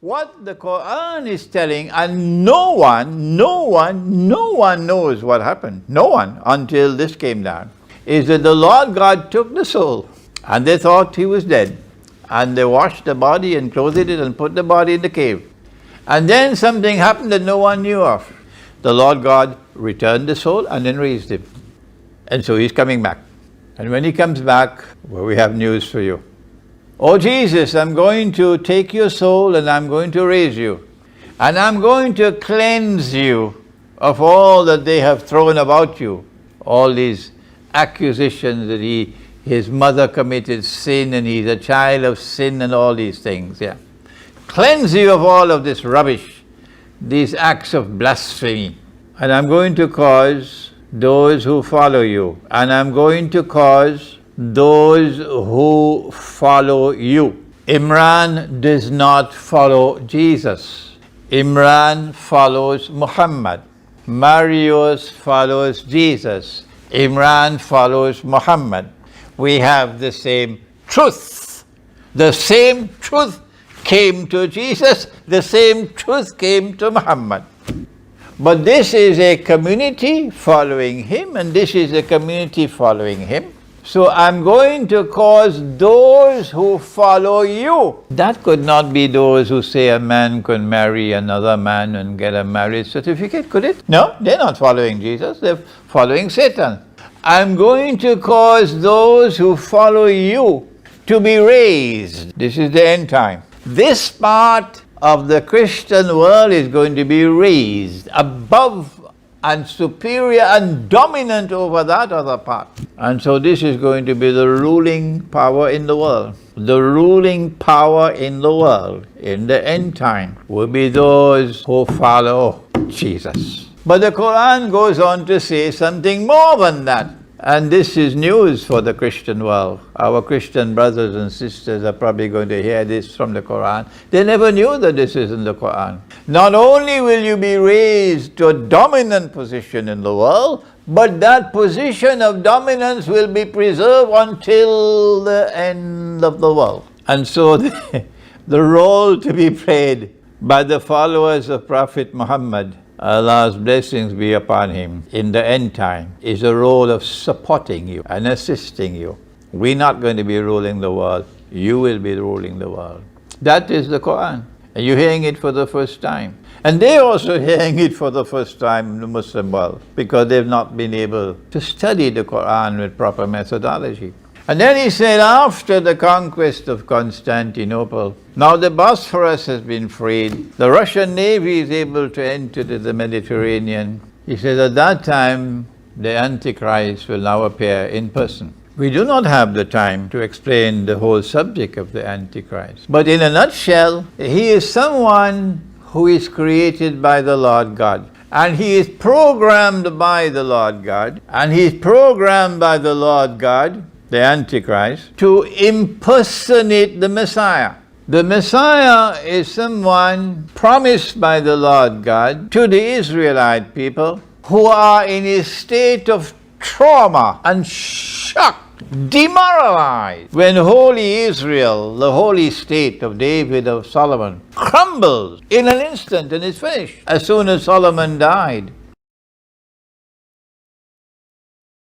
what the Quran is telling, and no one knows what happened. No one, until this came down, is that the Lord God took the soul, and they thought he was dead. And they washed the body and clothed it and put the body in the cave. And then something happened that no one knew of. The Lord God returned the soul and then raised him. And so he's coming back. And when he comes back, well, we have news for you. Oh Jesus, I'm going to take your soul and I'm going to raise you. And I'm going to cleanse you of all that they have thrown about you. All these accusations that his mother committed sin and he's a child of sin and all these things. Yeah. Cleanse you of all of this rubbish, these acts of blasphemy. And I'm going to cause those who follow you, and I'm going to cause those who follow you. Imran does not follow Jesus. Imran follows Muhammad. Marius follows Jesus. Imran follows Muhammad. We have the same truth. The same truth came to Jesus. The same truth came to Muhammad. But this is a community following him, and this is a community following him. So I'm going to cause those who follow you. That could not be those who say a man could marry another man and get a marriage certificate, could it? No, they're not following Jesus, they're following Satan. I'm going to cause those who follow you to be raised. This is the end time. This part of the Christian world is going to be raised above and superior and dominant over that other part. And so this is going to be the ruling power in the world. The ruling power in the world in the end time will be those who follow Jesus. But the Quran goes on to say something more than that. And this is news for the Christian world. Our Christian brothers and sisters are probably going to hear this from the Quran. They never knew that this is in the Quran. Not only will you be raised to a dominant position in the world, but that position of dominance will be preserved until the end of the world. And so the role to be played by the followers of Prophet Muhammad, Allah's blessings be upon him, in the end time is a role of supporting you and assisting you. We're not going to be ruling the world. You will be ruling the world. That is the Quran. And you're hearing it for the first time. And they're also hearing it for the first time in the Muslim world because they've not been able to study the Quran with proper methodology. And then he said, after the conquest of Constantinople, now the Bosphorus has been freed, the Russian Navy is able to enter the Mediterranean. He said, at that time, the Antichrist will now appear in person. We do not have the time to explain the whole subject of the Antichrist. But in a nutshell, he is someone who is created by the Lord God. And he is programmed by the Lord God. And he is programmed by the Lord God, the Antichrist, to impersonate the Messiah. The Messiah is someone promised by the Lord God to the Israelite people who are in a state of trauma and shock, demoralized, when holy Israel, the holy state of David, of Solomon, crumbles in an instant and is finished. As soon as Solomon died,